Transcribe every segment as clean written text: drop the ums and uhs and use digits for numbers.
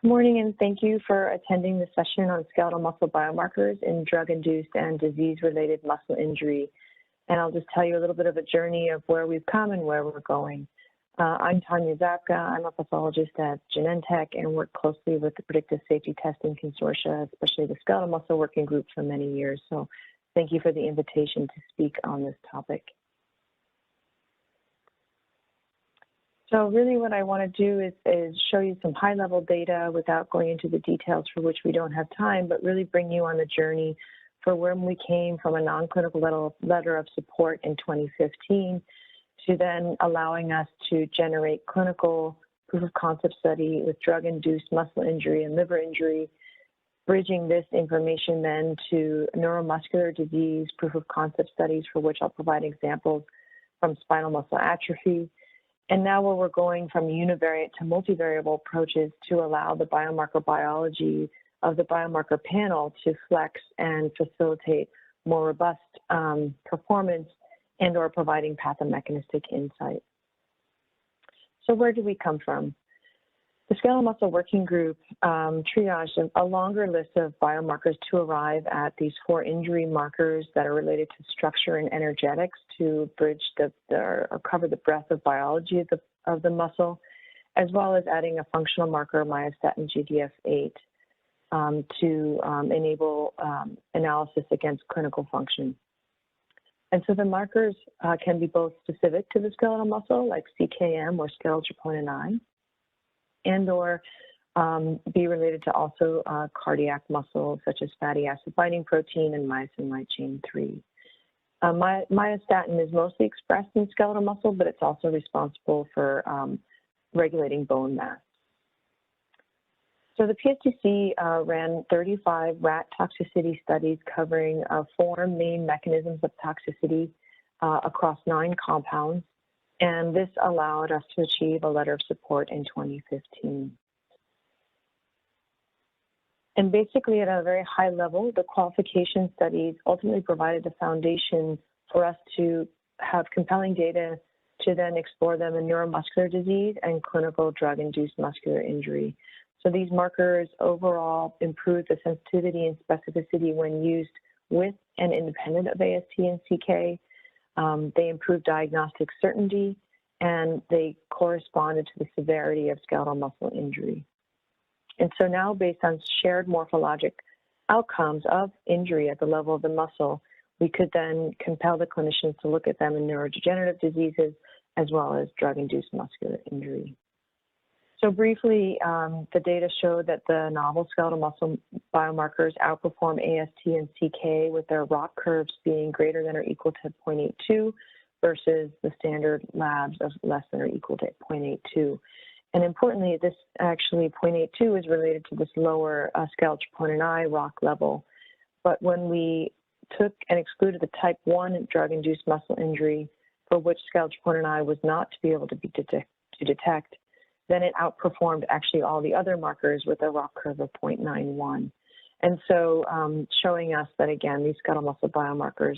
Good morning, and thank you for attending the session on skeletal muscle biomarkers in drug-induced and disease-related muscle injury. And I'll just tell you a little bit of a journey of where we've come and where we're going. I'm Tanja Zabka. I'm a pathologist at Genentech and work closely with the predictive safety testing consortia, especially the skeletal muscle working group for many years. So thank you for the invitation to speak on this topic. So really what I want to do is show you some high-level data without going into the details for which we don't have time, but really bring you on the journey for when we came from a non-clinical letter of support in 2015 to then allowing us to generate clinical proof of concept study with drug-induced muscle injury and liver injury, bridging this information then to neuromuscular disease proof of concept studies, for which I'll provide examples from spinal muscle atrophy. And now where we're going from univariate to multivariable approaches to allow the biomarker biology of the biomarker panel to flex and facilitate more robust performance and or providing pathomechanistic insight. So where do we come from? The skeletal muscle working group triaged a longer list of biomarkers to arrive at these 4 injury markers that are related to structure and energetics to bridge or cover the breadth of biology of the muscle, as well as adding a functional marker, myostatin GDF8, to enable analysis against clinical function. And so the markers can be both specific to the skeletal muscle, like CKM or skeletal troponin I, and or be related to also cardiac muscle, such as fatty acid binding protein and myosin light chain 3. Myostatin is mostly expressed in skeletal muscle, but it's also responsible for regulating bone mass. So the PSTC ran 35 rat toxicity studies covering 4 main mechanisms of toxicity across 9 compounds. And this allowed us to achieve a letter of support in 2015. And basically, at a very high level, the qualification studies ultimately provided the foundation for us to have compelling data to then explore them in neuromuscular disease and clinical drug-induced muscular injury. So these markers overall improve the sensitivity and specificity when used with and independent of AST and CK. They improve diagnostic certainty, and they corresponded to the severity of skeletal muscle injury. And so now, based on shared morphologic outcomes of injury at the level of the muscle, we could then compel the clinicians to look at them in neurodegenerative diseases as well as drug-induced muscular injury. So briefly, the data showed that the novel skeletal muscle biomarkers outperform AST and CK, with their ROC curves being greater than or equal to 0.82 versus the standard labs of less than or equal to 0.82. And importantly, this actually 0.82 is related to this lower skeletal troponin I ROC level. But when we took and excluded the type 1 drug-induced muscle injury, for which skeletal troponin I was not to be able to detect, then it outperformed actually all the other markers with a ROC curve of 0.91. And so showing us that, again, these skeletal muscle biomarkers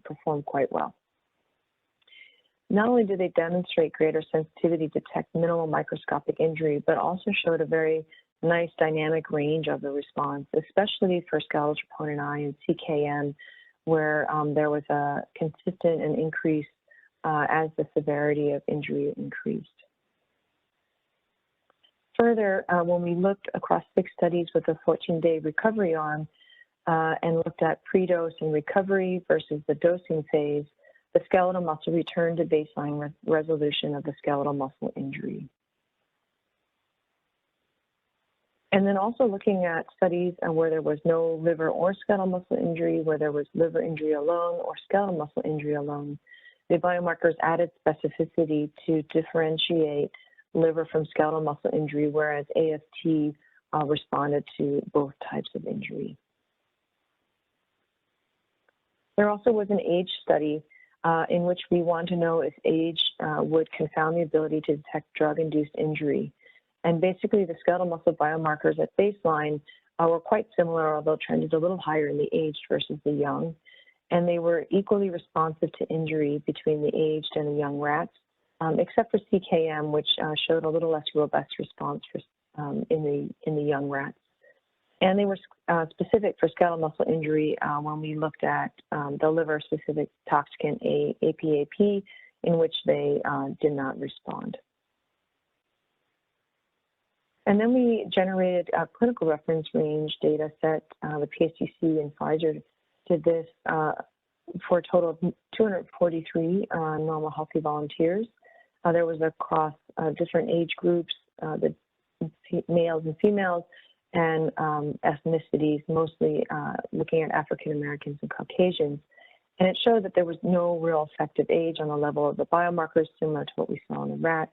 perform quite well. Not only did they demonstrate greater sensitivity to detect minimal microscopic injury, but also showed a very nice dynamic range of the response, especially for skeletal troponin I and CKM, where there was a consistent and increase as the severity of injury increased. Further, when we looked across 6 studies with a 14-day recovery arm and looked at pre-dose and recovery versus the dosing phase, the skeletal muscle returned to baseline resolution of the skeletal muscle injury. And then also looking at studies where there was no liver or skeletal muscle injury, where there was liver injury alone or skeletal muscle injury alone, the biomarkers added specificity to differentiate liver from skeletal muscle injury, whereas AST responded to both types of injury. There also was an age study in which we want to know if age would confound the ability to detect drug-induced injury. And basically, the skeletal muscle biomarkers at baseline were quite similar, although trended a little higher in the aged versus the young. And they were equally responsive to injury between the aged and the young rats. except for CKM, which showed a little less robust response for, in the young rats. And they were specific for skeletal muscle injury when we looked at the liver-specific toxicant APAP, in which they did not respond. And then we generated a clinical reference range data set. The PSTC and Pfizer did this for a total of 243 normal healthy volunteers. There was across different age groups, the males and females, and ethnicities, mostly looking at African Americans and Caucasians. And it showed that there was no real effective age on the level of the biomarkers, similar to what we saw in the rat.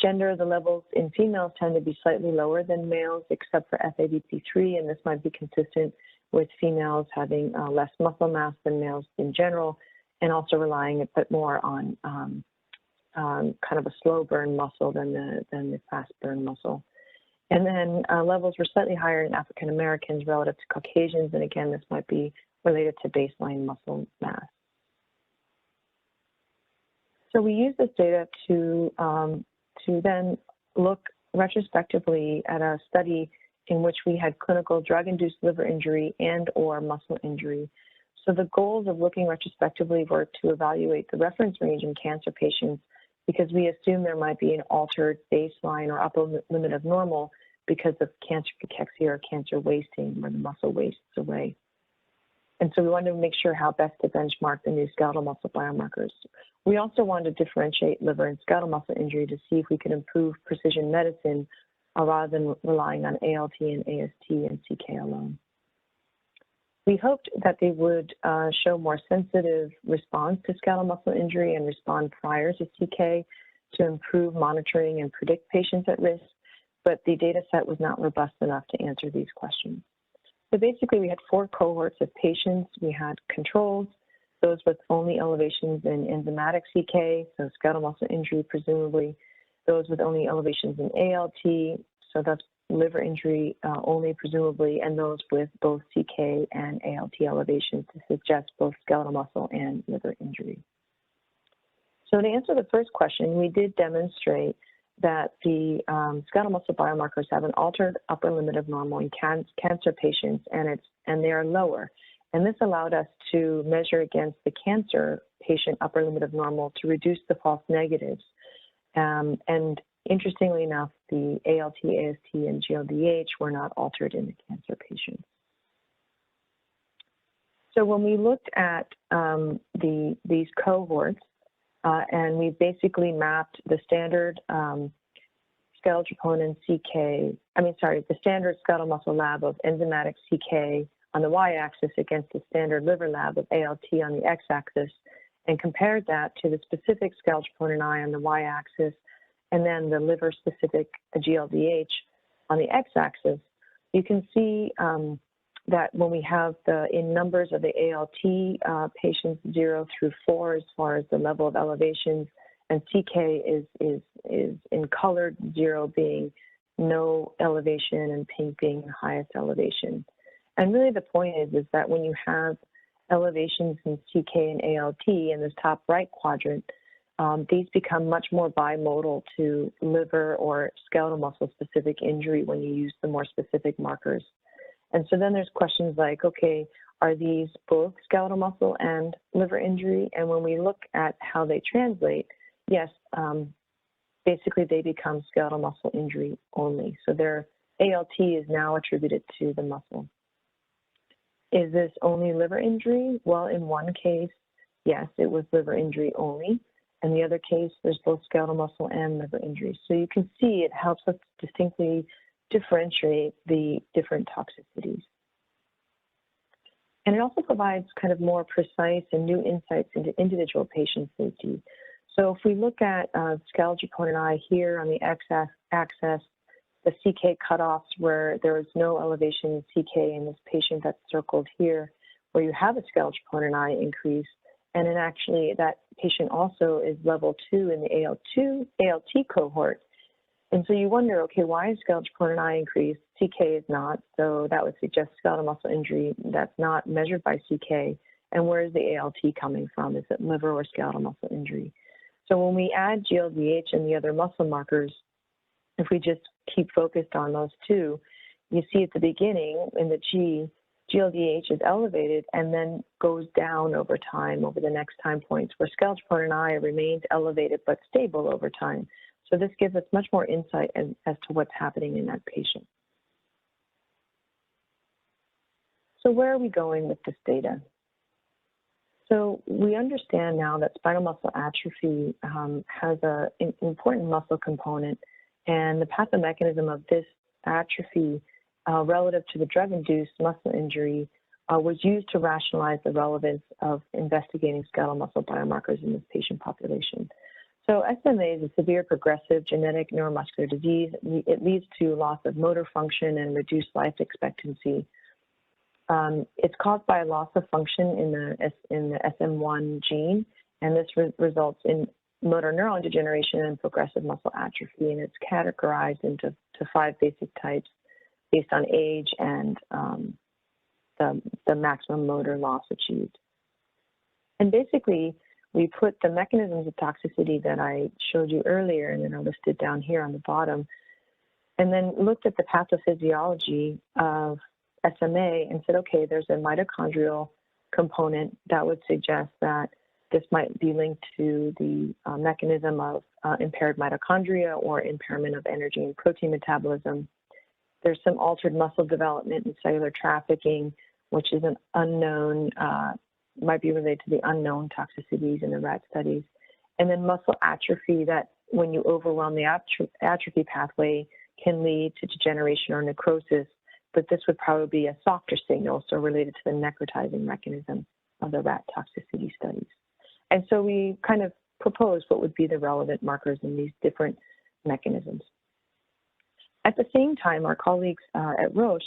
Gender, the levels in females tend to be slightly lower than males, except for FABP3, and this might be consistent with females having less muscle mass than males in general, and also relying a bit more on kind of a slow burn muscle than the fast burn muscle. And then levels were slightly higher in African Americans relative to Caucasians, and again, this might be related to baseline muscle mass. So we use this data to then look retrospectively at a study in which we had clinical drug-induced liver injury and or muscle injury. So the goals of looking retrospectively were to evaluate the reference range in cancer patients because we assume there might be an altered baseline or upper limit of normal because of cancer cachexia or cancer wasting, where the muscle wastes away. And so we wanted to make sure how best to benchmark the new skeletal muscle biomarkers. We also wanted to differentiate liver and skeletal muscle injury to see if we could improve precision medicine rather than relying on ALT and AST and CK alone. We hoped that they would show more sensitive response to skeletal muscle injury and respond prior to CK to improve monitoring and predict patients at risk, but the data set was not robust enough to answer these questions. So basically, we had 4 cohorts of patients. We had controls, those with only elevations in enzymatic CK, so skeletal muscle injury presumably, those with only elevations in ALT, so that's liver injury only presumably, and those with both CK and ALT elevations to suggest both skeletal muscle and liver injury. So to answer the first question, we did demonstrate that the skeletal muscle biomarkers have an altered upper limit of normal in cancer patients, and they are lower. And this allowed us to measure against the cancer patient upper limit of normal to reduce the false negatives. And interestingly enough, the ALT, AST, and GLDH were not altered in the cancer patients. So when we looked at these cohorts, and we basically mapped the standard skeletal troponin the standard skeletal muscle lab of enzymatic CK on the y-axis against the standard liver lab of ALT on the x-axis, and compared that to the specific skeletal troponin I on the y-axis, and then the liver-specific GLDH on the x-axis, you can see that when we have in numbers of the ALT patients 0 through 4 as far as the level of elevations, and CK is in colored, 0 being no elevation and pink being the highest elevation. And really the point is that when you have elevations in CK and ALT in this top right quadrant, these become much more bimodal to liver or skeletal muscle specific injury when you use the more specific markers. And so then there's questions like, okay, are these both skeletal muscle and liver injury? And when we look at how they translate, yes, basically they become skeletal muscle injury only. So their ALT is now attributed to the muscle. Is this only liver injury? Well, in one case, yes, it was liver injury only. In the other case, there's both skeletal muscle and liver injury. So you can see it helps us distinctly differentiate the different toxicities. And it also provides kind of more precise and new insights into individual patient safety. So if we look at skeletal troponin I here on the x-axis, the CK cutoffs where there is no elevation in CK in this patient that's circled here, where you have a skeletal troponin I increase, and then actually that patient also is level 2 in the ALT cohort. And so you wonder, okay, why is skeletal troponin I increased? CK is not, so that would suggest skeletal muscle injury that's not measured by CK. And where is the ALT coming from? Is it liver or skeletal muscle injury? So when we add GLDH and the other muscle markers, if we just keep focused on those two, you see at the beginning in the GLDH is elevated and then goes down over time over the next time points, where skeletal troponin I remains elevated but stable over time. So this gives us much more insight as to what's happening in that patient. So where are we going with this data? So we understand now that spinal muscle atrophy has an important muscle component, and the pathomechanism of this atrophy relative to the drug-induced muscle injury was used to rationalize the relevance of investigating skeletal muscle biomarkers in this patient population. So SMA is a severe progressive genetic neuromuscular disease. It leads to loss of motor function and reduced life expectancy. It's caused by a loss of function in the SM1 gene, and this results in motor neuron degeneration and progressive muscle atrophy, and it's categorized into 5 basic types based on age and the maximum motor loss achieved. And basically, we put the mechanisms of toxicity that I showed you earlier and then are listed down here on the bottom, and then looked at the pathophysiology of SMA and said, okay, there's a mitochondrial component that would suggest that this might be linked to the mechanism of impaired mitochondria or impairment of energy and protein metabolism. There's some altered muscle development and cellular trafficking, which is an unknown, might be related to the unknown toxicities in the rat studies. And then muscle atrophy, that when you overwhelm the atrophy pathway can lead to degeneration or necrosis, but this would probably be a softer signal, so related to the necrotizing mechanism of the rat toxicity studies. And so we kind of proposed what would be the relevant markers in these different mechanisms. At the same time, our colleagues at Roche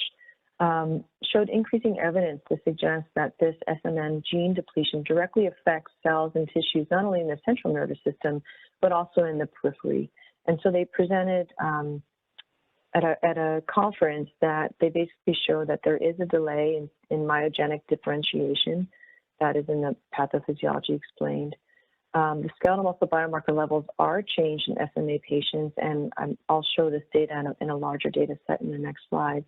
showed increasing evidence to suggest that this SMN gene depletion directly affects cells and tissues, not only in the central nervous system, but also in the periphery. And so they presented at a conference that they basically show that there is a delay in myogenic differentiation that is in the pathophysiology explained. The skeletal muscle biomarker levels are changed in SMA patients, and I'll show this data in a larger data set in the next slides.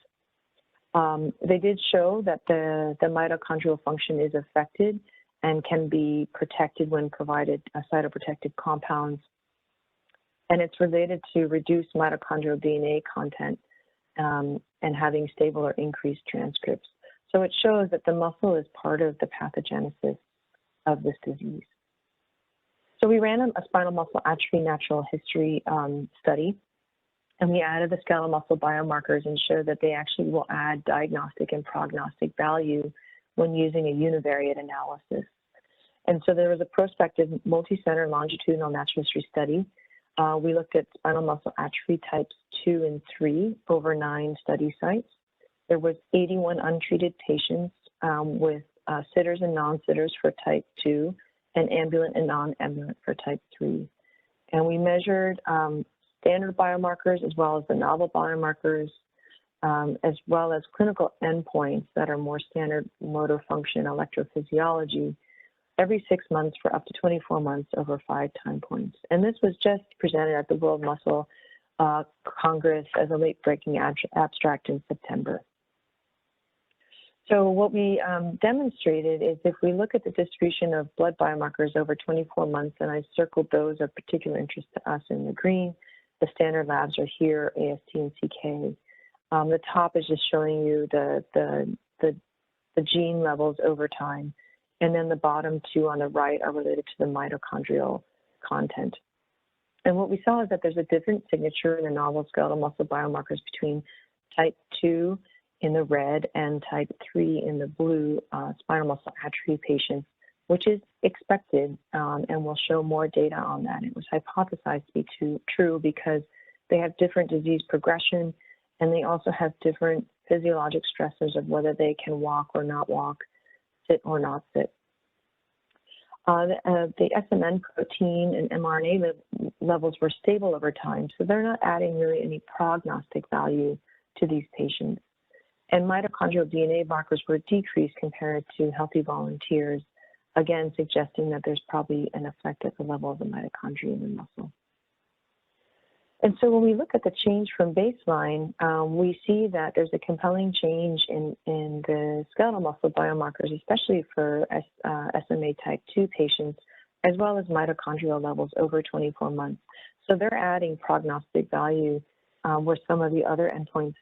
They did show that the mitochondrial function is affected and can be protected when provided cytoprotective compounds. And it's related to reduced mitochondrial DNA content and having stable or increased transcripts. So it shows that the muscle is part of the pathogenesis of this disease. So we ran a spinal muscle atrophy natural history study, and we added the skeletal muscle biomarkers and showed that they actually will add diagnostic and prognostic value when using a univariate analysis. And so there was a prospective multi-center longitudinal natural history study. We looked at spinal muscle atrophy types 2 and 3 over 9 study sites. There was 81 untreated patients with sitters and non-sitters for type 2 and ambulant and non-ambulant for type 3. And we measured standard biomarkers as well as the novel biomarkers, as well as clinical endpoints that are more standard motor function electrophysiology every 6 months for up to 24 months over 5 time points. And this was just presented at the World Muscle Congress as a late-breaking abstract in September. So what we demonstrated is if we look at the distribution of blood biomarkers over 24 months, and I circled those of particular interest to us in the green, the standard labs are here, AST and CK. The top is just showing you the gene levels over time. And then the bottom 2 on the right are related to the mitochondrial content. And what we saw is that there's a different signature in the novel skeletal muscle biomarkers between type 2 in the red and type 3 in the blue spinal muscle atrophy patients, which is expected, and we'll show more data on that. It was hypothesized to be true because they have different disease progression, and they also have different physiologic stressors of whether they can walk or not walk, sit or not sit. The SMN protein and mRNA levels were stable over time, so they're not adding really any prognostic value to these patients. And mitochondrial DNA markers were decreased compared to healthy volunteers again, suggesting that there's probably an effect at the level of the mitochondria in the muscle. And so when we look at the change from baseline, we see that there's a compelling change in the skeletal muscle biomarkers, especially for SMA type 2 patients, as well as mitochondrial levels over 24 months. So they're adding prognostic value where some of the other endpoints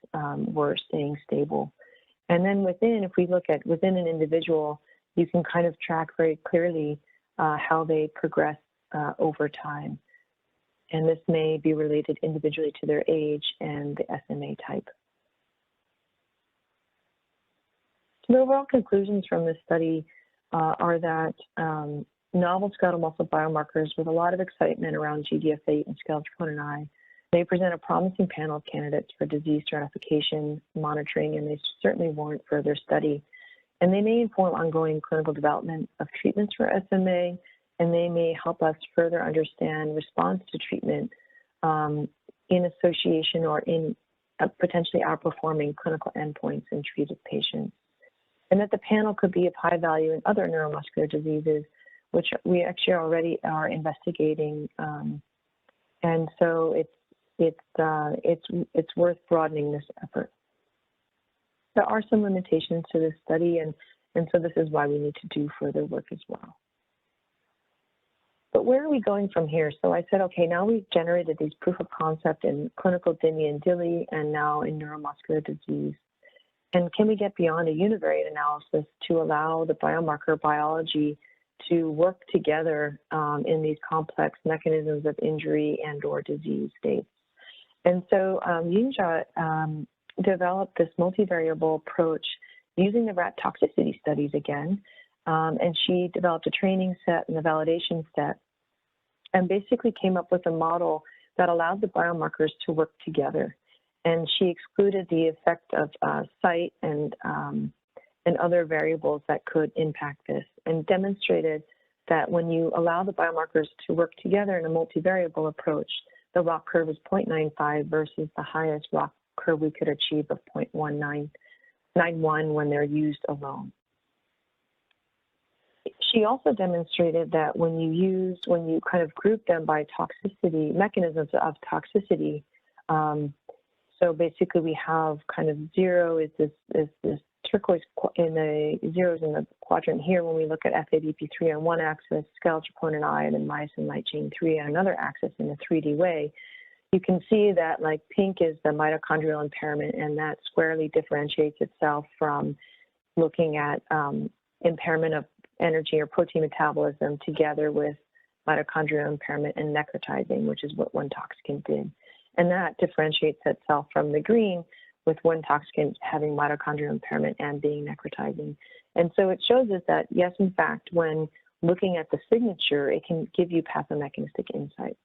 were staying stable. And then if we look at within an individual, you can kind of track very clearly how they progress over time. And this may be related individually to their age and the SMA type. So the overall conclusions from this study are that novel skeletal muscle biomarkers with a lot of excitement around GDF8 and skeletal troponin I, they present a promising panel of candidates for disease stratification, monitoring, and they certainly warrant further study. And they may inform ongoing clinical development of treatments for SMA, and they may help us further understand response to treatment in association or in potentially outperforming clinical endpoints in treated patients. And that the panel could be of high value in other neuromuscular diseases, which we actually already are investigating. And so it's worth broadening this effort. There are some limitations to this study, and so this is why we need to do further work as well. But where are we going from here? So I said, okay, now we've generated these proof of concept in clinical DIMI and DILI and now in neuromuscular disease. And can we get beyond a univariate analysis to allow the biomarker biology to work together in these complex mechanisms of injury and or disease states? And so Yingxia developed this multivariable approach using the rat toxicity studies again, and she developed a training set and a validation set, and basically came up with a model that allowed the biomarkers to work together. And she excluded the effect of site and other variables that could impact this, and demonstrated that when you allow the biomarkers to work together in a multivariable approach, the ROC curve is 0.95 versus the highest ROC curve we could achieve of 0.191 when they're used alone. She also demonstrated that when you kind of group them by toxicity, mechanisms of toxicity, so basically we have kind of zero is this turquoise in the zeros in the quadrant here when we look at FABP3 on one axis, skeletal troponin I, and then myosin light chain 3 on another axis in a 3D way. You can see that like pink is the mitochondrial impairment, and that squarely differentiates itself from looking at impairment of energy or protein metabolism together with mitochondrial impairment and necrotizing, which is what one toxicant did. And that differentiates itself from the green with one toxicant having mitochondrial impairment and being necrotizing. And so it shows us that, yes, in fact, when looking at the signature, it can give you pathomechanistic insight.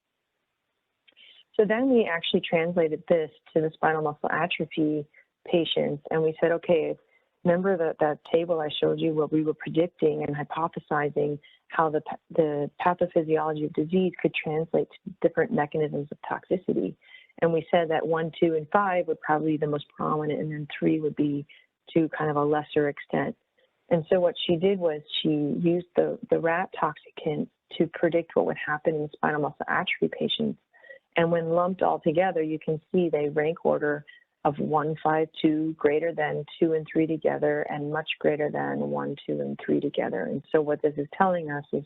So then we actually translated this to the spinal muscle atrophy patients, and we said, okay, remember that table I showed you where we were predicting and hypothesizing how the pathophysiology of disease could translate to different mechanisms of toxicity. And we said that 1, 2, and 5 would probably be the most prominent, and then 3 would be to kind of a lesser extent. And so what she did was she used the rat toxicant to predict what would happen in spinal muscle atrophy patients. And when lumped all together, you can see they rank order of 1, 5, 2, greater than 2 and 3 together, and much greater than 1, 2, and 3 together. And so what this is telling us is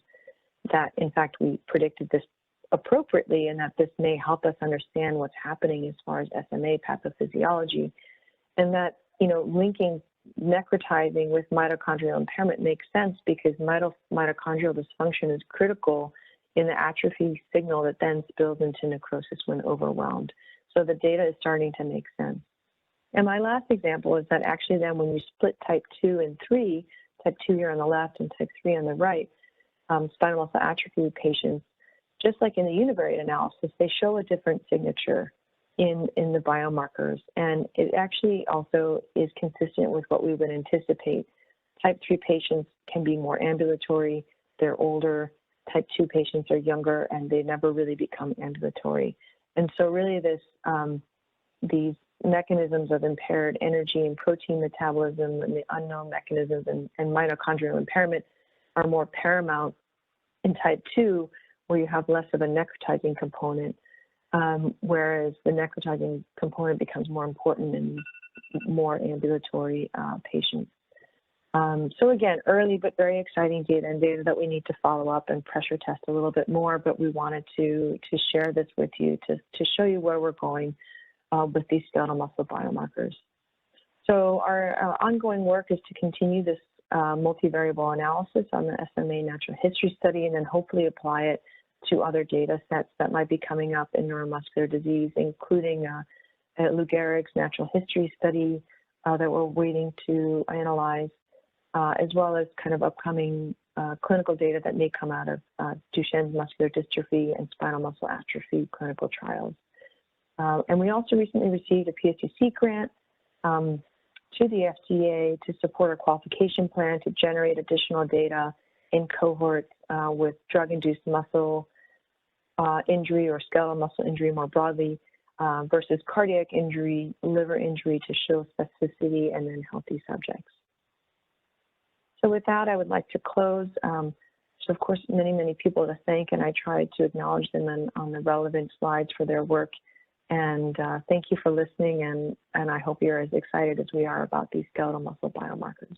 that, in fact, we predicted this appropriately, and that this may help us understand what's happening as far as SMA pathophysiology, and that, you know, linking necrotizing with mitochondrial impairment makes sense because mitochondrial dysfunction is critical in the atrophy signal that then spills into necrosis when overwhelmed. So the data is starting to make sense. And my last example is that actually then when you split type 2 and 3, type 2 here on the left and type 3 on the right, spinal muscle atrophy patients, just like in the univariate analysis, they show a different signature in the biomarkers. And it actually also is consistent with what we would anticipate. Type 3 patients can be more ambulatory, they're older. Type 2 patients are younger, and they never really become ambulatory. And so really these mechanisms of impaired energy and protein metabolism and the unknown mechanisms and mitochondrial impairment are more paramount in type 2, where you have less of a necrotizing component, whereas the necrotizing component becomes more important in more ambulatory patients. So again, early but very exciting data, and data that we need to follow up and pressure test a little bit more, but we wanted to share this with you to show you where we're going with these skeletal muscle biomarkers. So our ongoing work is to continue this multivariable analysis on the SMA natural history study, and then hopefully apply it to other data sets that might be coming up in neuromuscular disease, including Lou Gehrig's natural history study that we're waiting to analyze, as well as kind of upcoming clinical data that may come out of Duchenne's muscular dystrophy and spinal muscle atrophy clinical trials. And we also recently received a PSTC grant to the FDA to support a qualification plan to generate additional data in cohorts with drug-induced muscle injury or skeletal muscle injury more broadly versus cardiac injury, liver injury, to show specificity and in healthy subjects. So with that, I would like to close. So of course, many people to thank, and I tried to acknowledge them on the relevant slides for their work. And thank you for listening, and I hope you're as excited as we are about these skeletal muscle biomarkers.